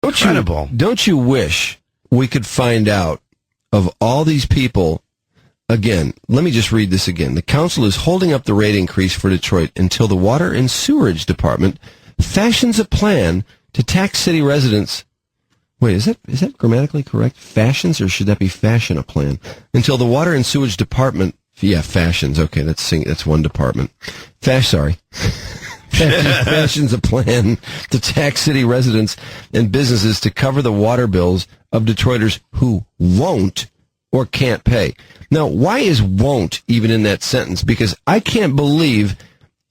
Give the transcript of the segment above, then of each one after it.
Incredible. Don't you wish we could find out of all these people? Again, let me just read this again. The council is holding up the rate increase for Detroit until the Water and Sewerage Department fashions a plan to tax city residents. Wait, is that grammatically correct? Fashions, or should that be fashion a plan? Until the Water and Sewage Department, fashions. Okay, that's one department. Fashions a plan to tax city residents and businesses to cover the water bills of Detroiters who won't or can't pay. Now, why is won't even in that sentence? Because I can't believe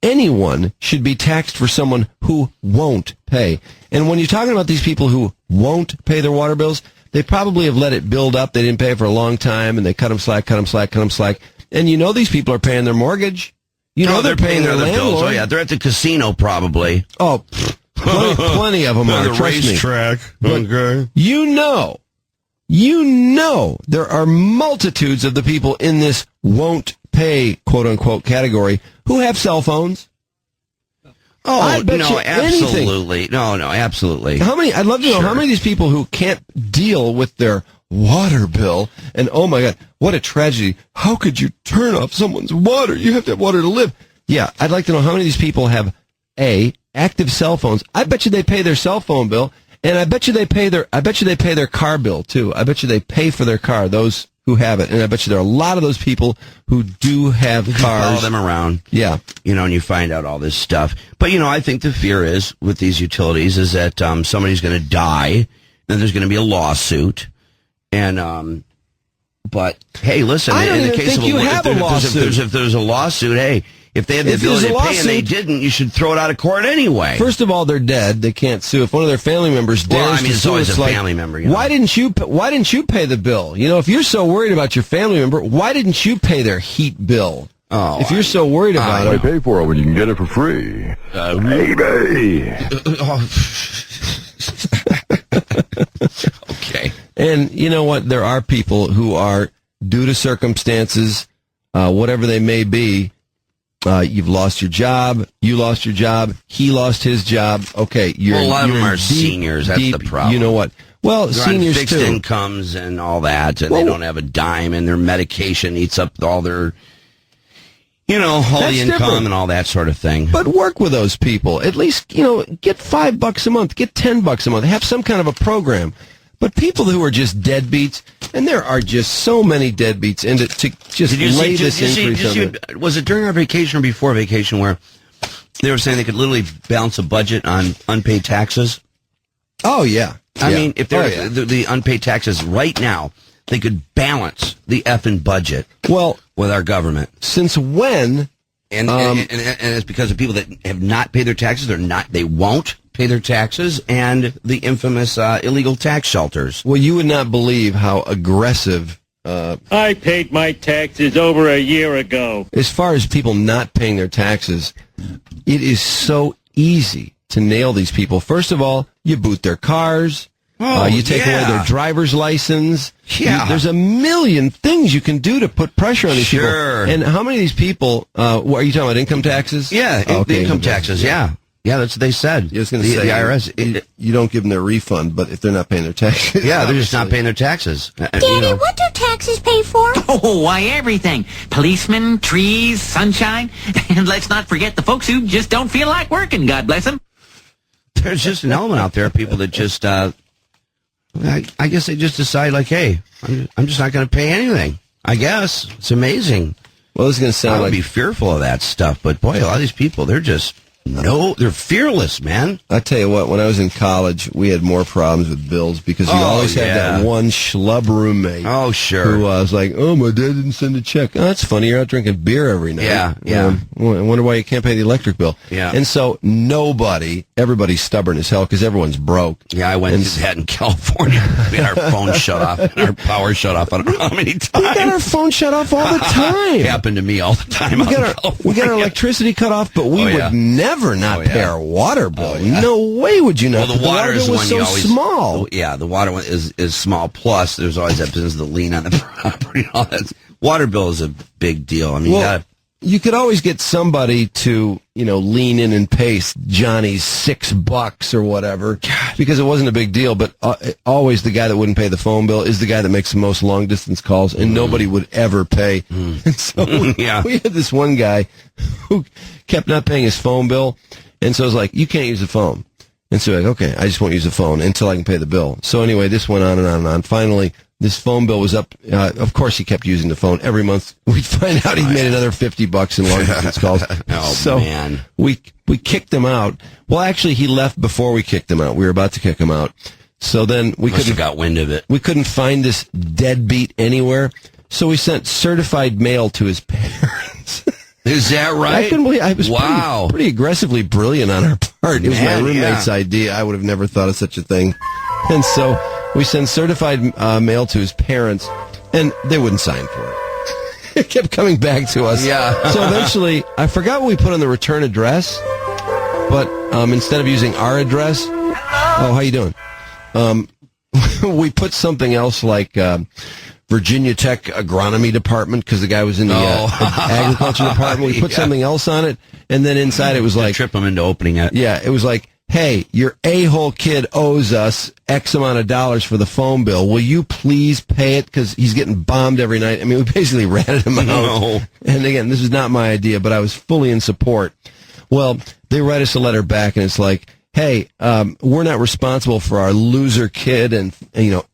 anyone should be taxed for someone who won't pay. And when you're talking about these people who won't pay their water bills, they probably have let it build up. They didn't pay for a long time, and they cut them slack. And you know these people are paying their mortgage. You know they're paying their landlord. Bills. Oh, yeah, they're at the casino probably. Oh, plenty of them are. The racetrack. Okay. You know there are multitudes of the people in this won't pay, quote-unquote, category who have cell phones. Oh, I bet no, you absolutely. Anything. No, absolutely. I'd love to know how many of these people who can't deal with their water bill, and oh my God, what a tragedy. How could you turn off someone's water? You have to have water to live. Yeah, I'd like to know how many of these people have, active cell phones. I bet you they pay their cell phone bill, and I bet you they pay their car bill too. I bet you they pay for their car, those who have it. And I bet you there are a lot of those people who do have cars. Follow them around. Yeah. And you find out all this stuff. But, I think the fear is, with these utilities, is that somebody's going to die, and there's going to be a lawsuit. And, but, hey, listen, in the case of if there's a lawsuit, hey, if they had the ability to pay and they didn't, you should throw it out of court anyway. First of all, they're dead. They can't sue. If one of their family members dares to sue, it's always a family member. Why didn't you pay the bill? If you're so worried about your family member, why didn't you pay their heat bill? Oh, if you're so worried about it, I pay for it when you can get it for free. Okay. And you know what? There are people who are, due to circumstances, whatever they may be. You've lost your job. You lost your job. He lost his job. Okay, a lot of them are seniors. That's the problem. You know what? Well, they're seniors on fixed incomes and all that, and they don't have a dime, and their medication eats up all their, all the income different. And all that sort of thing. But work with those people. At least, get $5 a month, get $10 a month. Have some kind of a program. But people who are just deadbeats, and there are just so many deadbeats, and to just lay this increase on it. Was it during our vacation or before vacation where they were saying they could literally balance a budget on unpaid taxes? Oh, yeah. I mean, if they're the unpaid taxes right now, they could balance the effing budget with our government. Since when? And it's because of people that have not paid their taxes. They won't pay their taxes, and the infamous illegal tax shelters. Well, you would not believe how aggressive. I paid my taxes over a year ago. As far as people not paying their taxes, it is so easy to nail these people. First of all, you boot their cars. You take away their driver's license. Yeah. There's a million things you can do to put pressure on these people. And how many of these people, are you talking about income taxes? Yeah, the income taxes, yeah. Yeah, that's what they said. I was going to say, the IRS, you don't give them their refund, but if they're not paying their taxes. Yeah, they're just not paying their taxes. Daddy, what do taxes pay for? Oh, why, everything. Policemen, trees, sunshine. And let's not forget the folks who just don't feel like working, God bless them. There's just an element out there of people that just, I guess they just decide, like, hey, I'm just not going to pay anything. I guess. It's amazing. Well, it's going to sound I would be fearful of that stuff, but boy, a lot of these people, they're just... they're fearless, man. I tell you what, when I was in college, we had more problems with bills because you always had that one schlub roommate. Oh, sure. Who was like, oh, my dad didn't send a check. Oh, that's funny. You're out drinking beer every night. Yeah. I wonder why you can't pay the electric bill. Yeah. And so everybody's stubborn as hell because everyone's broke. Yeah, I went through that in California. We had our phone shut off and our power shut off. I don't know how many times. We got our phone shut off all the time. It happened to me all the time. We got our electricity cut off, but we would never pay our water bill. Oh, yeah. No way would you not. Well, the water is bill the one so you always small. The water one is small. Plus, there's always that business of the lien on the property and all that. Water bill is a big deal. I mean, you could always get somebody to, lean in and pay Johnny's $6 or whatever, because it wasn't a big deal. But always the guy that wouldn't pay the phone bill is the guy that makes the most long distance calls, and nobody would ever pay. And so we had this one guy who kept not paying his phone bill, and so I was like, you can't use the phone. And so okay, I just won't use the phone until I can pay the bill. So anyway, this went on and on and on. Finally, this phone bill was up. Of course, he kept using the phone. Every month, we'd find out he'd made another $50 in long distance calls. Man. We kicked him out. Well, actually, he left before we kicked him out. We were about to kick him out. So then we Must have got wind of it. We couldn't find this deadbeat anywhere. So we sent certified mail to his parents. Is that right? I couldn't believe I was pretty aggressively brilliant on our part. It was my roommate's idea. I would have never thought of such a thing. And so we sent certified mail to his parents, and they wouldn't sign for it. It kept coming back to us. Yeah. So eventually, I forgot what we put on the return address, but instead of using our address, how you doing? We put something else like Virginia Tech Agronomy Department, because the guy was in the agriculture department. We put something else on it, and then inside it was like... Trip him into opening it. Yeah, it was like, hey, your a-hole kid owes us X amount of dollars for the phone bill. Will you please pay it? Because he's getting bombed every night. I mean, we basically ratted him out. No. And again, this is not my idea, but I was fully in support. Well, they write us a letter back, and it's like, hey, we're not responsible for our loser kid, and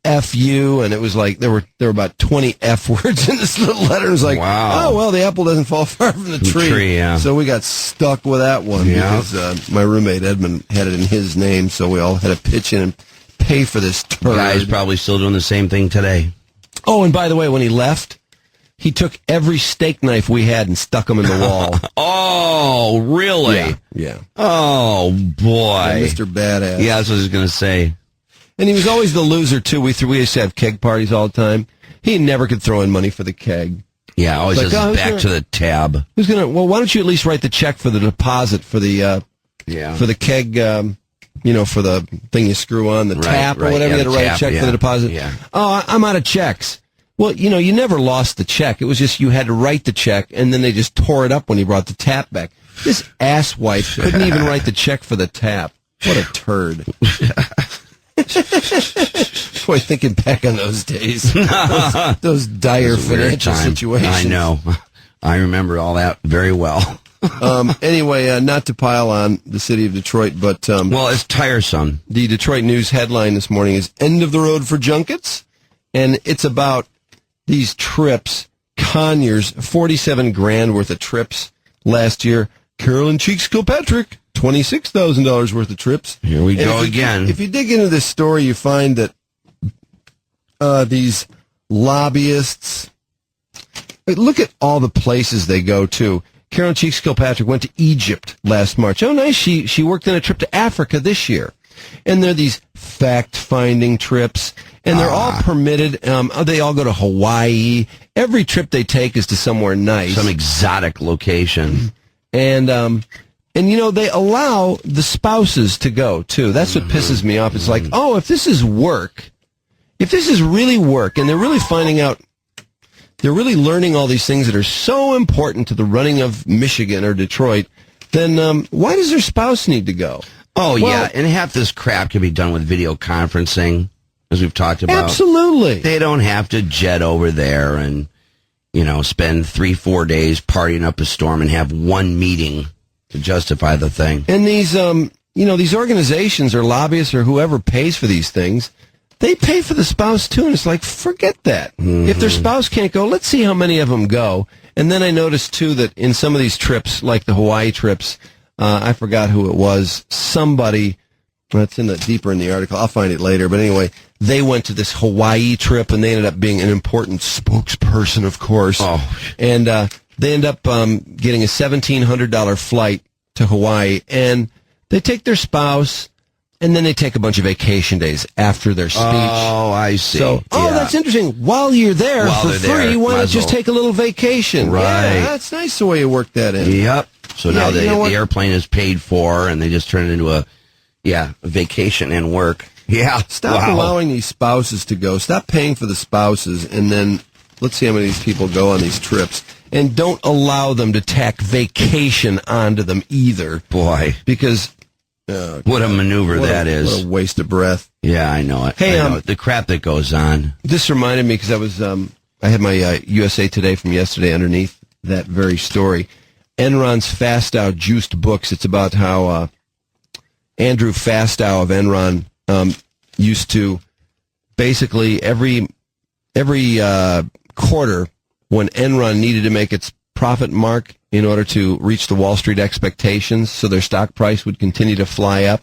F you. And it was like, there were about 20 F words in this little letter. It was like, wow. Oh, well, the apple doesn't fall far from the tree. Yeah. So we got stuck with that one because my roommate Edmund had it in his name, so we all had to pitch in and pay for this turd. The guy's probably still doing the same thing today. Oh, and by the way, when he left, he took every steak knife we had and stuck them in the wall. Oh, really? Yeah. Oh, boy. Mr. Badass. Yeah, that's what I was going to say. And he was always the loser, too. We used to have keg parties all the time. He never could throw in money for the keg. Yeah, always like, says back to the tab. Who's gonna? Well, why don't you at least write the check for the deposit for the for the keg, for the thing you screw on, the tap or whatever. You had to write a check for the deposit. Yeah. Oh, I'm out of checks. Well, you never lost the check. It was just you had to write the check, and then they just tore it up when you brought the tap back. This asswipe couldn't even write the check for the tap. What a turd. Boy, thinking back on those days. those dire financial situations. I know. I remember all that very well. Anyway, not to pile on the city of Detroit, but... well, it's tiresome. The Detroit News headline this morning is End of the Road for Junkets, and it's about these trips. Conyers, $47,000 worth of trips last year. Carolyn Cheeks Kilpatrick, $26,000 worth of trips. Here we go again. If you dig into this story, you find that these lobbyists, look at all the places they go to. Carolyn Cheeks Kilpatrick went to Egypt last March. Oh, nice. She worked on a trip to Africa this year. And there are these fact-finding trips, and they're all permitted. They all go to Hawaii. Every trip they take is to somewhere nice. Some exotic location. And they allow the spouses to go, too. That's what pisses me off. It's like, if this is work, if this is really work, and they're really finding out, they're really learning all these things that are so important to the running of Michigan or Detroit, then why does their spouse need to go? Oh, yeah, and half this crap can be done with video conferencing, as we've talked about. Absolutely. They don't have to jet over there and, spend 3-4 days partying up a storm and have one meeting to justify the thing. And these, these organizations or lobbyists or whoever pays for these things, they pay for the spouse, too, and it's like, forget that. Mm-hmm. If their spouse can't go, let's see how many of them go. And then I noticed, too, that in some of these trips, like the Hawaii trips, I forgot who it was. Somebody, that's deeper in the article. I'll find it later. But anyway, they went to this Hawaii trip, and they ended up being an important spokesperson, of course. Oh. And they end up getting a $1,700 flight to Hawaii, and they take their spouse, and then they take a bunch of vacation days after their speech. Oh, I see. So, that's interesting. While you're there for free, why not just take a little vacation? Right. Yeah, that's nice the way you work that in. Yep. So now the airplane is paid for, and they just turn it into a vacation and work. Yeah. Stop allowing these spouses to go. Stop paying for the spouses, and then let's see how many of these people go on these trips. And don't allow them to tack vacation onto them either. Boy, Because what a maneuver that is. What a waste of breath. Yeah, I know it. Hey, I know it. The crap that goes on. This reminded me because I was I had my USA Today from yesterday underneath that very story. Enron's Fastow juiced books. It's about how Andrew Fastow of Enron used to basically every quarter when Enron needed to make its profit mark in order to reach the Wall Street expectations so their stock price would continue to fly up,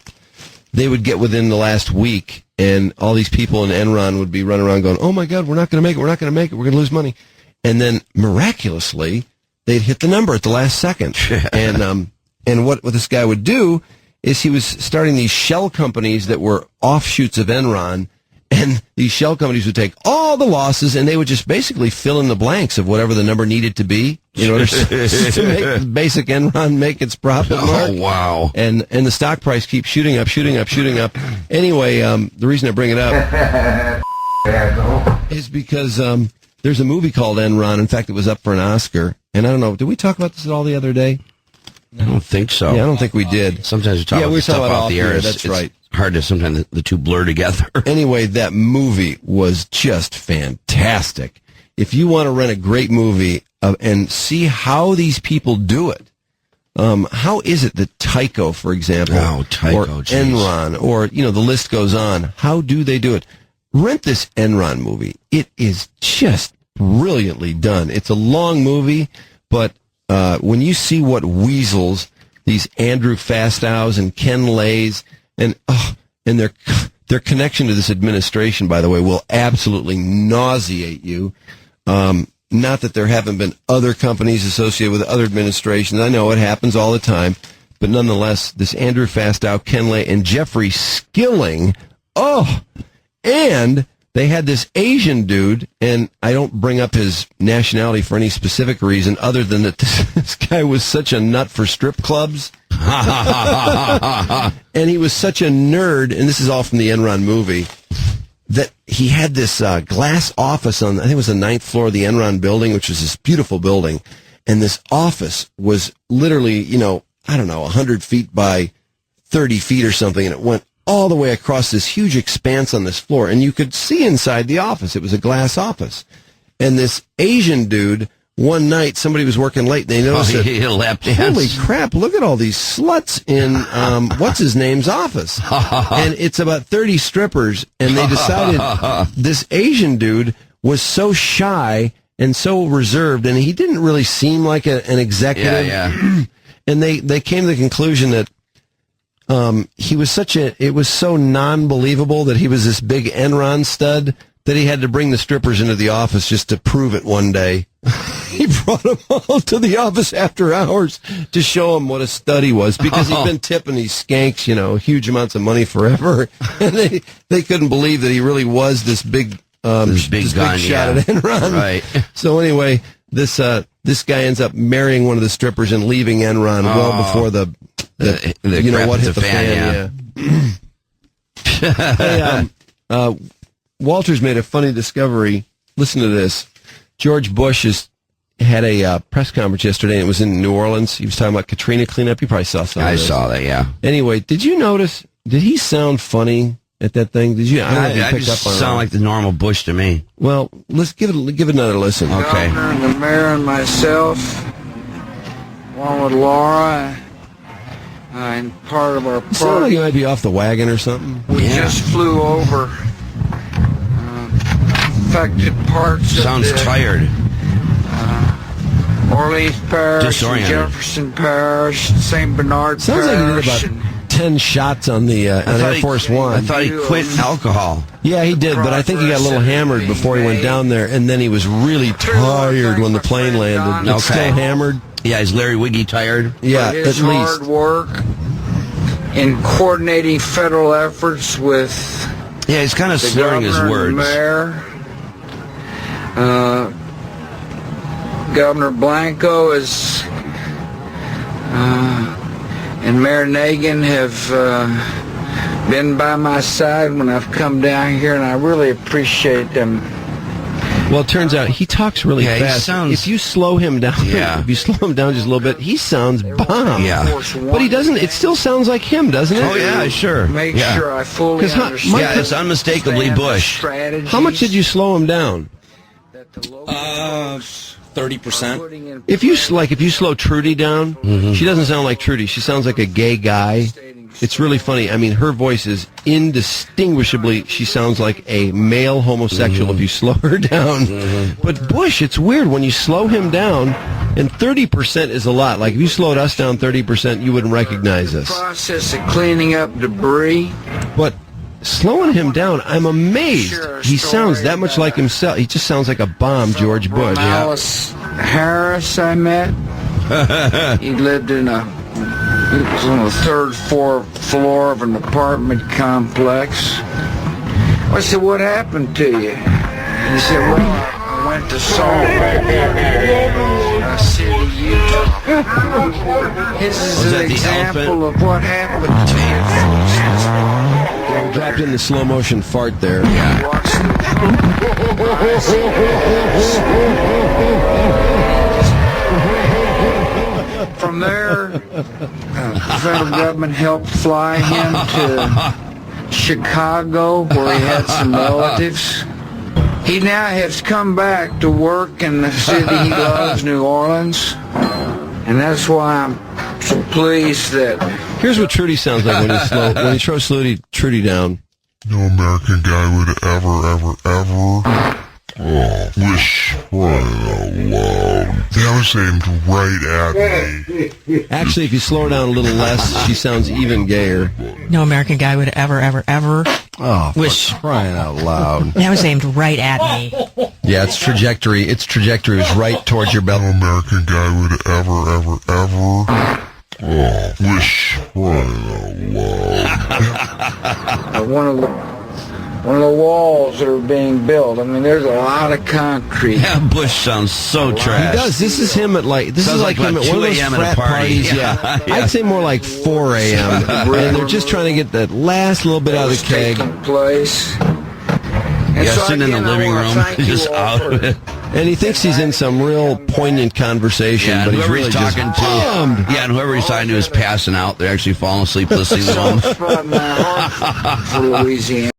they would get within the last week, and all these people in Enron would be running around going, oh my God, we're not going to make it, we're not going to make it, we're going to lose money. And then miraculously, they'd hit the number at the last second. And what this guy would do is he was starting these shell companies that were offshoots of Enron, and these shell companies would take all the losses and they would just basically fill in the blanks of whatever the number needed to be in order to make basic Enron make its profit mark. Oh, wow. And the stock price keeps shooting up. Anyway, the reason I bring it up is because there's a movie called Enron. In fact, it was up for an Oscar. And I don't know, did we talk about this at all the other day? I don't think so. Yeah, I don't think we did. Sometimes we talk about we this stuff talk about off the off air. air, It's- that's right. It's hard to sometimes the two blur together. Anyway, that movie was just fantastic. If you want to rent a great movie and see how these people do it, how is it that Tyco, for example, Oh, Tyco, or geez. Enron, or the list goes on, how do they do it? Rent this Enron movie. It is just brilliantly done. It's a long movie, but when you see what weasels these Andrew Fastows and Ken Lays and their connection to this administration, by the way, will absolutely nauseate you. Not that there haven't been other companies associated with other administrations. I know it happens all the time, but nonetheless, this Andrew Fastow, Ken Lay, and Jeffrey Skilling. Oh, and they had this Asian dude, and I don't bring up his nationality for any specific reason other than that this guy was such a nut for strip clubs. And he was such a nerd, and this is all from the Enron movie, that he had this glass office on, I think it was the 9th floor of the Enron building, which was this beautiful building. And this office was literally, 100 feet by 30 feet or something, and it went all the way across this huge expanse on this floor, and you could see inside the office. It was a glass office. And this Asian dude, one night, somebody was working late, and they noticed that, he lap dance. holy crap, look at all these sluts in, what's-his-name's office. And it's about 30 strippers, and they decided this Asian dude was so shy and so reserved, and he didn't really seem like an executive. Yeah. And they came to the conclusion that he was it was so non-believable that he was this big Enron stud that he had to bring the strippers into the office just to prove it one day. He brought them all to the office after hours to show them what a stud he was, because he'd been tipping these skanks, huge amounts of money forever. And they couldn't believe that he really was this big, This big gun, shot yeah. at Enron. Right. So anyway, this guy ends up marrying one of the strippers and leaving Enron well before the crap what hit hit the the fan, fan. Hey, Walter's made a funny discovery. Listen to this. George Bush had a press conference yesterday, and it was in New Orleans. He was talking about Katrina cleanup. You probably saw some of I this. saw that, yeah. Anyway, did you notice, did he sound funny at that thing? Did you? I don't know if you I picked just up on sound it. like the normal Bush to me. Well, let's give it another listen. Okay. Governor and the mayor and myself, along with Laura, and part of our Sound like party, you might be off the wagon or something. we Yeah. just flew over affected parts Sounds of the tired. Orleans Parish, and Disoriented. Jefferson Parish, St. Bernard Sounds like you did Parish. about 10 shots on the on thought Air he- Force I One. thought he quit alcohol. Yeah, he did, but I think he got a little hammered before he went down there, and then he was really tired when the plane landed. Okay. It's still hammered. Yeah, is Larry Wiggy tired? Yeah, for at his hard least. work in coordinating federal efforts with Yeah, he's kind of the slurring his governor and words. the mayor. Governor Blanco and Mayor Nagin have been by my side when I've come down here, and I really appreciate them Well, it turns out he talks really Yeah, he fast. sounds- If you slow him down, Yeah. if you slow him down just a little bit, he sounds bomb. Yeah. But he doesn't. It still sounds like him, doesn't it? Oh, yeah, sure. Make Yeah. sure I fully 'Cause how- understand. Yeah, it's unmistakably the Bush. strategies How much did you slow him down? that the local 30%. putting in If you slow Trudy down, she doesn't sound like Trudy. She sounds like a gay guy. It's really funny. I mean, her voice is indistinguishably. She sounds like a male homosexual if you slow her down. But Bush, it's weird when you slow him down, and 30% is a lot. Like if you slowed us down 30%, you wouldn't recognize us. process of cleaning up debris. But slowing him down, I'm amazed. Sure, He sounds story that much about like himself. He just sounds like a bomb, George Bush. Alice Harris, I met. He lived in it was on the third floor of an apartment complex. I said, what happened to you? And he said, well, I went to Salt Lake City, Utah. This is Was an that the example of what happened to you. Dropped in the slow motion fart there. Watch From there, the federal government helped fly him to Chicago, where he had some relatives. He now has come back to work in the city he loves, New Orleans, and that's why I'm so pleased that Here's what Trudy sounds like when he throws Trudy down. No American guy would ever wish crying out loud. That was aimed right at me. Actually, if you slow her down a little less, she sounds even gayer. No American guy would ever Oh, wish. crying out loud. That was aimed right at me. Yeah, its trajectory is right towards your No belly. American guy would ever wish crying out loud. one of the walls that are being built. I mean, there's a lot of concrete. Yeah, Bush sounds so trash. He does. This is him at this Sounds is like like him about at one of 2 those a.m. at a frat party. parties. Yeah. Yeah. I'd say more like 4 a.m. And they're just trying to get that last little bit out of the keg. Taking place. And Yeah, so sitting in the again, I living wanna room, thank you just all out for- of it. And he thinks he's in some real poignant conversation, Yeah, and but he's whoever really he's just talking to, bummed. yeah, and whoever he's talking to is passing out. They're actually falling asleep listening to him. Soft spot in my heart for Louisiana.